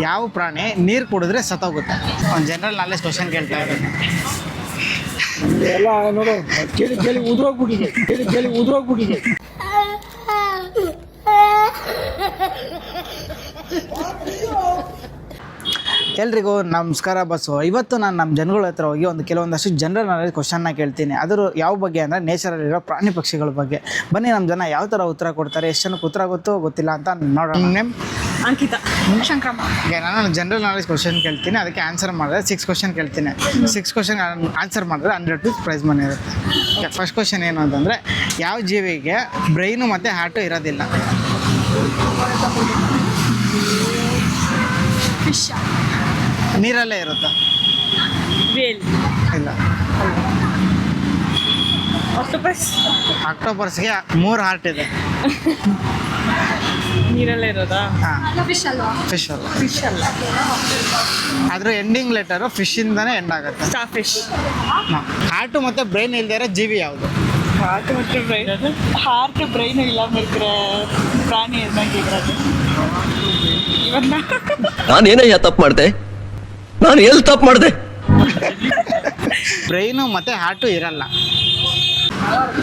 ಯಾವ ಪ್ರಾಣಿ ನೀರು ಕುಡಿದ್ರೆ ಸತ್ತೋಗುತ್ತೆ? ಒಂದು ಜನರಲ್ ನಾಲೆಜ್ ಕ್ವಶನ್ ಕೇಳ್ತಾ ಇದ್ದೀನಿ. ಎಲ್ಲ ನೋಡು ಕೇಳಿ ಕೇಳಿ ಉದುರೋಗ್ಬಿಟ್ಟಿದೆ. ಎಲ್ರಿಗೂ ನಮಸ್ಕಾರ ಬಸ್ಸು. ಇವತ್ತು ನಾನು ನಮ್ಮ ಜನಗಳ ಹತ್ರ ಹೋಗಿ ಕೆಲವೊಂದಷ್ಟು ಜನರಲ್ ನಾಲೆಜ್ ಕ್ವಶನ್ನ ಕೇಳ್ತೀನಿ. ಅದರ ಯಾವ ಬಗ್ಗೆ ಅಂದರೆ ನೇಚರಲ್ಲಿರೋ ಪ್ರಾಣಿ ಪಕ್ಷಿಗಳ ಬಗ್ಗೆ. ಬನ್ನಿ ನಮ್ಮ ಜನ ಯಾವ ಥರ ಉತ್ತರ ಕೊಡ್ತಾರೆ, ಎಷ್ಟು ಜನಕ್ಕೆ ಉತ್ತರ ಗೊತ್ತಿಲ್ಲ ಅಂತ ನೋಡೋಣ. ನೇಮ್ ಅಂಕಿತಾ, ಶಂಕ್ರಮ್ಮ. ನಾನು ಜನರಲ್ ನಾಲೆಜ್ ಕ್ವಶನ್ ಕೇಳ್ತೀನಿ, ಅದಕ್ಕೆ ಆನ್ಸರ್ ಮಾಡಿದ್ರೆ 6 ಕ್ವಶನ್ ಕೇಳ್ತೀನಿ. 6 ಕ್ವಶನ್ ಆನ್ಸರ್ ಮಾಡಿದ್ರೆ 100 ರೂಪೀಸ್ ಪ್ರೈಸ್ ಮನಿ ಇರುತ್ತೆ. ಫಸ್ಟ್ ಕ್ವಶನ್ ಏನು ಅಂತಂದರೆ, ಯಾವ ಜೀವಿಗೆ ಬ್ರೈನು ಮತ್ತು ಹಾರ್ಟು ಇರೋದಿಲ್ಲ? ಫಿಶ್. ನೀರಲ್ಲೇ ಇರುತ್ತಾ? ವೇಲ್. ಇಲ್ಲ. ಆಕ್ಟೋಪಸ್. ಆಕ್ಟೋಪಸ್ಗೆ 3 ಹಾರ್ಟ್ ಇದೆ. ನೀರಲ್ಲೇ ಇರೋದಾ? ಹಾಂ, ಫಿಶ್ ಅಲ್ವಾ? ಫಿಶ್ ಅಲ್ಲ. ಫಿಶ್ ಅಲ್ಲ. ಆದರೂ ಎಂಡಿಂಗ್ ಲೆಟರು ಫಿಶ್ಶಿಂದನೇ ಎಂಡ್ ಆಗುತ್ತೆ. Star fish. ಹಾರ್ಟು ಮತ್ತು ಬ್ರೈನ್ ಇಲ್ಲದೆ ಇರೋ ಜೀವಿ ಯಾವುದು? ಹಾರ್ಟ್ ಮತ್ತು ಬ್ರೈನ್. ಹಾರ್ಟ್ ಬ್ರೈನ್ ಇಲ್ಲ ಬೇಕ್ರೆ ಪ್ರಾಣಿ ಇರೋದು. ಇವನ್ನ ನಾನೇನಯ್ಯ ತಪ್ಪು ಮಾಡಿದೆ? ನಾನು ಎಲ್ಲಿ ತಪ್ಪು ಮಾಡಿದೆ? ಬ್ರೈನು ಮತ್ತು ಹಾರ್ಟು ಇರಲ್ಲ.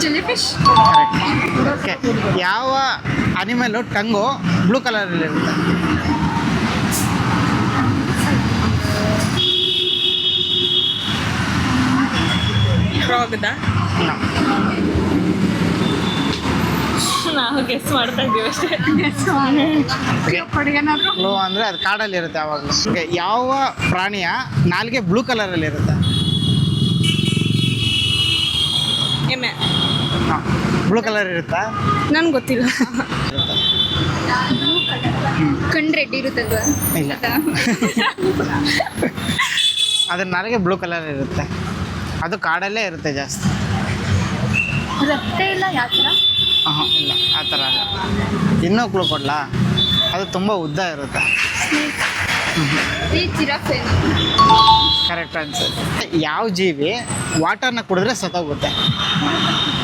ಜೆಲಿಫಿಶ್. ಓಕೆ. ಯಾವ ಅನಿಮಲ್ಲು ಟಂಗು ಬ್ಲೂ ಕಲರಲ್ಲಿರುತ್ತೆ? ಫ್ರಾಗ್ದಾ? ನಾವು ಗೆಸ್ ಮಾಡ್ತಾ ಇದ್ದೀವಿ ಅಷ್ಟೇ. ಬ್ಲೂ ಅಂದರೆ ಅದು ಕಾಡಲ್ಲಿರುತ್ತೆ ಯಾವಾಗಲೂ. ಓಕೆ. ಯಾವ ಪ್ರಾಣಿಯ ನಾಲ್ಗೆ ಬ್ಲೂ ಕಲರಲ್ಲಿರುತ್ತೆ? ಎಮ್ಮೆ. ಹಾಂ, ಬ್ಲೂ ಕಲರ್ ಇರುತ್ತಾ? ನನ್ಗೆ ಗೊತ್ತಿಲ್ಲ. ಕಣ್ಣು ರೆಡ್ ಇರುತ್ತಲ್ವಾ? ಇಲ್ಲ. ಅದ್ರ ನಾಲ್ಗೆ ಬ್ಲೂ ಕಲರ್ ಇರುತ್ತೆ. ಅದು ಕಾಡಲ್ಲೇ ಇರುತ್ತೆ ಜಾಸ್ತಿ. ರಕ್ತ ಇಲ್ಲ ಯಾವ ಥರ? ಹಾಂ, ಇಲ್ಲ, ಆ ಥರ ಅಲ್ಲ. ಇನ್ನೂ ಕ್ಲೂ ಕೊಡಲಾ? ಅದು ತುಂಬ ಉದ್ದ ಇರುತ್ತೆ. ಈ ಜಿರಾಫೆ. Correct answer. ಯಾವ ಜೀವಿ ವಾಟರ್ನ ಕುಡಿದ್ರೆ ಸತ್ತೋಗುತ್ತೆ?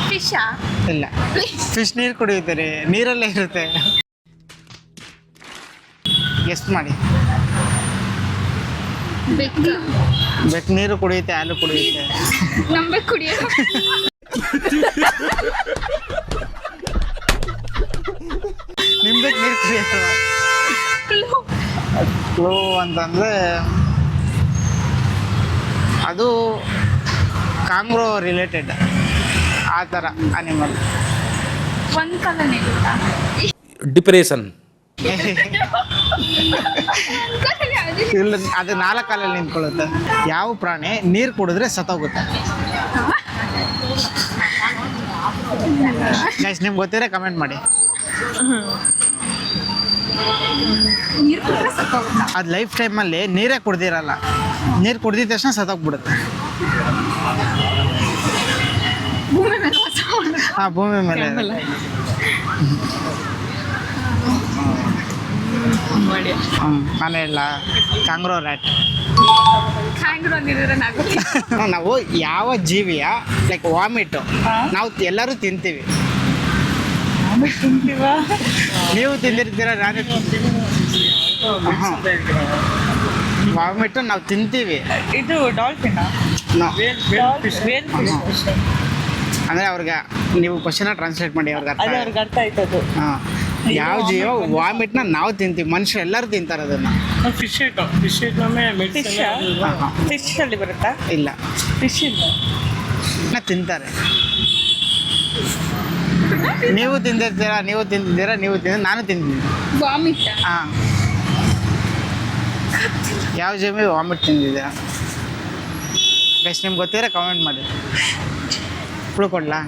ಫಿಶಾ? ಇಲ್ಲ. ಫಿಶ್ ನೀರು ಕುಡಿಯುತ್ತೆ, ನೀರಲ್ಲೇ ಇರುತ್ತೆ. ಗೆಸ್ಟ್ ಮಾಡಿ. ಬೆಕ್ಕು ನೀರು ಕುಡಿಯುತ್ತೆ, ಹಾಲು ಕುಡಿಯುತ್ತೆ. ನಂಬೆಕ್ ಕುಡಿಯೋದು. ನಿಂಬೆಕ್ ನೀರು ಕುಡಿಯಲ್ಲ. ಕ್ಲೂ ಅಂತಂದರೆ ಅದು ಕಾಂಗ್ರೋ ರಿಲೇಟೆಡ್ ಆ ಥರ ಅನಿಮಲ್. ಒಂದು ಕಾಲನೇ ಇರುತ್ತಾ? ಡಿಪ್ರೆಷನ್. ಇಲ್ಲ, ಅದು 4 ಕಾಲಲ್ಲಿ ನಿಂತ್ಕೊಳ್ಳುತ್ತೆ. ಯಾವ ಪ್ರಾಣಿ ನೀರು ಕುಡಿದ್ರೆ ಸತ್ತೋಗುತ್ತೆ? ಗೈಸ್, ನಿಮ್ಗೆ ಗೊತ್ತಿದ್ರೆ ಕಮೆಂಟ್ ಮಾಡಿ. ನೀರು ಕುಡಿದ್ರೆ ಸತ್ತೋಗುತ್ತಾ? ಅದು ಲೈಫ್ ಟೈಮಲ್ಲಿ ನೀರೇ ಕುಡ್ದಿರಲ್ಲ. ನೀರು ಕುಡ್ದಿದ ತಕ್ಷಣ ಸತ್ತೋಗ್ಬಿಡುತ್ತೆ. ಭೂಮಿ ಮೇಲೆ ವಾಸ ಮಾಡೋದು. ಹಾಂ, ಭೂಮಿ ಮೇಲೆ. ನಾನು ಹೇಳ ಕಾಂಗ್ರೋ ರ್ಯಾಟ್. ಹ್ಯಾಂಗ್ರು ಅಂದಿದ್ರೆ ನಾಗುತ್ತೆ. ನಾವು ಯಾವ ಜೀವಿಯ ಲೈಕ್ ವಾಮಿಟು ನಾವು ಎಲ್ಲರೂ ತಿಂತೀವಿ? ನೀವು ತಿಂದಿರ್ತೀರ, ನಾನು ವಾಮಿಟು ನಾವು ತಿಂತೀವಿ. ಇದು ಡಾಲ್ಫಿನ್. ಅಂದರೆ ಅವ್ರಿಗೆ ನೀವು ಕ್ವಶನ ಟ್ರಾನ್ಸ್ಲೇಟ್ ಮಾಡಿ ಅವ್ರಿಗೆ ಅರ್ಥ. ಅವ್ರಿಗೆ ಅರ್ಥ ಆಯ್ತದು. ಹಾಂ, ಯಾವ ಜೀವ ವಾಮಿಟ್ನ ನಾವು ತಿಂತೀವಿ? ಮನುಷ್ಯ ಎಲ್ಲರೂ ತಿಂತಾರೆ ಅದನ್ನು. ಫಿಶ್ ಅಲ್ಲಿ ಬರುತ್ತಾ? ಇಲ್ಲ, ಫಿಶ್ ಇಲ್ಲ. ತಿಂತಾರೆ. ನೀವು ತಿಂದಿರ್ತೀರಾ, ನೀವು ತಿಂದಿದ್ದೀರಾ, ನಾನು ತಿಂದಿದ್ದೀನಿ. ವಾಮಿಟ್. ಹಾಂ, ಯಾವ ಜೀವಿ ವಾಮಿಟ್ ತಿಂದಿದ್ದೀರಾ? ಗೈಸ್, ನಿಮ್ಗೆ ಗೊತ್ತಿದ್ರೆ ಕಮೆಂಟ್ ಮಾಡಿ. ಕ್ಲೂ ಕೊಡ್ಲಾ?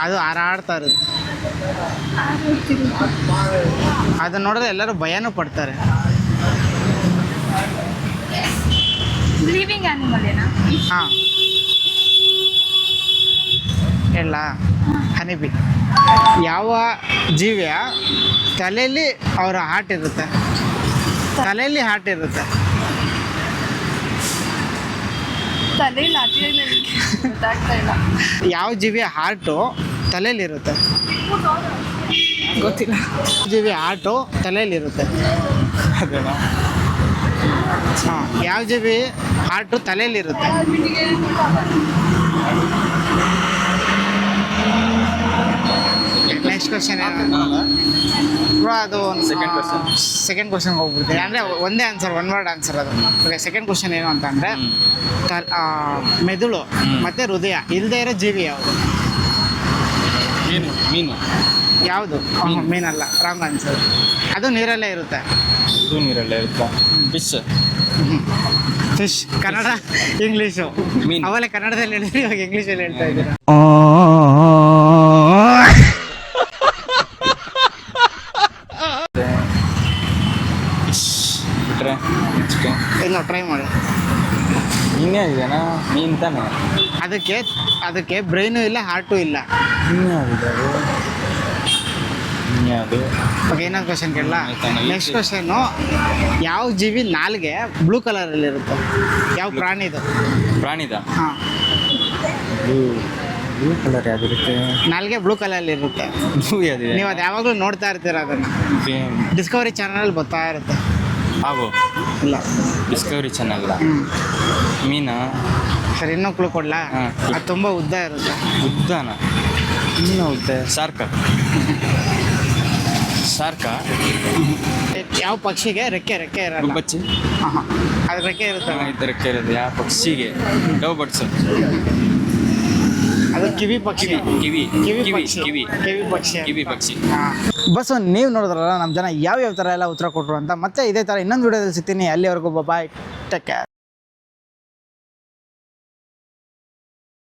ಅದು ಹಾರಾಡ್ತಾ ಇರುತ್ತೆ. ಅದನ್ನ ನೋಡಿದ್ರೆ ಎಲ್ಲರೂ ಭಯನೂ ಪಡ್ತಾರೆ. ಲಿವಿಂಗ್ ಆನಿಮಲ್ ಏನಾ? ಹಾಂ, ಹೇಳ ಹನಿಬಿ. ಯಾವ ಜೀವಿಯ ತಲೆಯಲ್ಲಿ ಅವರ ಹಾರ್ಟ್ ಇರುತ್ತೆ? ತಲೆಯಲ್ಲಿ ಹಾರ್ಟ್ ಇರುತ್ತೆ. ತಲೆಯಲ್ಲಿ ಅತಿಯಾಗಿ ಗೊತ್ತಾಗ್ತಾ ಇಲ್ಲ. ಯಾವ ಜೀವಿಯ ಹಾರ್ಟು ತಲೆಯಲ್ಲಿರುತ್ತೆ? ಗೊತ್ತಿಲ್ಲ. ಜೀವಿ ಹಾರ್ಟು ತಲೆಯಲ್ಲಿರುತ್ತೆ. ಅದೇನಾ? ಹಾಂ ಯಾವ ಜೀವಿ ಹಾರ್ಟು ತಲೆಯಲ್ಲಿರುತ್ತೆ? ನೆಕ್ಸ್ಟ್ ಕ್ವಶನ್ ಬ್ರೋ ಅದು ಸೆಕೆಂಡ್ ಕ್ವಶನ್ಗೆ ಹೋಗ್ಬಿಡ್ತೀನಿ. ಅಂದರೆ ಒಂದೇ ಆನ್ಸರ್, ಒನ್ ವರ್ಡ್ ಆನ್ಸರ್ ಅದು. ಓಕೆ, ಸೆಕೆಂಡ್ ಕ್ವಶನ್ ಏನು ಅಂತ ಅಂದರೆ ಮೆದುಳು ಮತ್ತು ಹೃದಯ ಇಲ್ಲದೆ ಇರೋ ಜೀವಿ ಯಾವುದು? ಮೀನು. ಯಾವುದು? ಮೀನಲ್ಲ, ರಾಂಗ್ ಆನ್ಸರ್. ಅದು ನೀರಲ್ಲೇ ಇರುತ್ತೆ. ಇದು ನೀರಲ್ಲೇ ಇರುತ್ತಾ? ಫಿಶ್. ಕನ್ನಡ ಇಂಗ್ಲೀಷು ಮೀನು. ಅವೆಲ್ಲ ಕನ್ನಡದಲ್ಲಿ ಹೇಳಿದ್ರೆ ಇವಾಗ ಇಂಗ್ಲೀಷಲ್ಲಿ ಹೇಳ್ತಾ ಇದ್ದೀರಾ. ಬಿಟ್ರೆ ಅಷ್ಟೇ. ಇನ್ನು ಟ್ರೈ ಮಾಡಿ. ಇನ್ನೇ ಇದೆನಾ? ಮೀನು ತಾನೆ. ಅದಕ್ಕೆ ಬ್ರೈನು ಇಲ್ಲ, ಹಾರ್ಟು ಇಲ್ಲ. ಇನ್ಯಾವುದು? ಓಕೆ, ಇನ್ನೊಂದು ಕ್ವಶನ್ ಕೇಳಲ್ಲ. ಆಯ್ತಾ, ನೆಕ್ಸ್ಟ್ ಕ್ವಶನ್ನು, ಯಾವ ಜೀವಿ ನಾಲ್ಗೆ ಬ್ಲೂ ಕಲರಲ್ಲಿ ಇರುತ್ತೆ? ಯಾವ ಪ್ರಾಣಿದು? ಪ್ರಾಣಿದ ಹಾಂ, ಬ್ಲೂ ಕಲರ್ ಯಾವ್ದಿರುತ್ತೆ? ನಾಲ್ಗೆ ಬ್ಲೂ ಕಲರಲ್ಲಿ ಇರುತ್ತೆ. ಬ್ಲೂ ಯಾವ್ದಿದೆ? ನೀವು ಅದು ಯಾವಾಗಲೂ ನೋಡ್ತಾ ಇರ್ತೀರ ಅದನ್ನು. ಡಿಸ್ಕವರಿ ಚಾನಲ್ ಬರ್ತಾ ಇರುತ್ತೆ. ಹಾವು. ಇಲ್ಲ. Discovery channel. ಮೀನಾ? ಸರಿ, ಇನ್ನೂ ಕ್ಲೂ ಕೊಡ್ಲಾ? ಹಾಂ. ಅದು ತುಂಬ ಉದ್ದ ಇರುತ್ತೆ. ಉದ್ದಾನ? ಇನ್ನೂ ಉದ್ದ. ಶಾರ್ಕ. ಯಾವ ಪಕ್ಷಿಗೆ ರೆಕ್ಕೆ ಇರಲ್ಲ? ಗುಬ್ಬಚ್ಚಿ. ಹಾಂ, ಅದು ರೆಕ್ಕೆ ಇರುತ್ತೆ. ಇದಕ್ಕೆ ಇರೋದು ಯಾವ ಪಕ್ಷಿಗೆ? ಡವ್ ಬಡ್ಸ್. ಅದು ಕಿವಿ ಪಕ್ಷಿ. ಕಿವಿ ಪಕ್ಷಿ. ಕಿವಿ ಪಕ್ಷಿ. ಬಸ್ ನೀವು ನೋಡಿದ್ರಲ್ಲ ನಮ್ಮ ಜನ ಯಾವ ಥರ ಎಲ್ಲ ಉತ್ತರ ಕೊಟ್ಟರು ಅಂತ. ಮತ್ತೆ ಇದೇ ಥರ ಇನ್ನೊಂದು ವಿಡಿಯೋದಲ್ಲಿ ಸಿಗ್ತೀನಿ. ಅಲ್ಲಿವರೆಗೂ ಬಾಯ್, ಟೇಕ್ ಕೇರ್.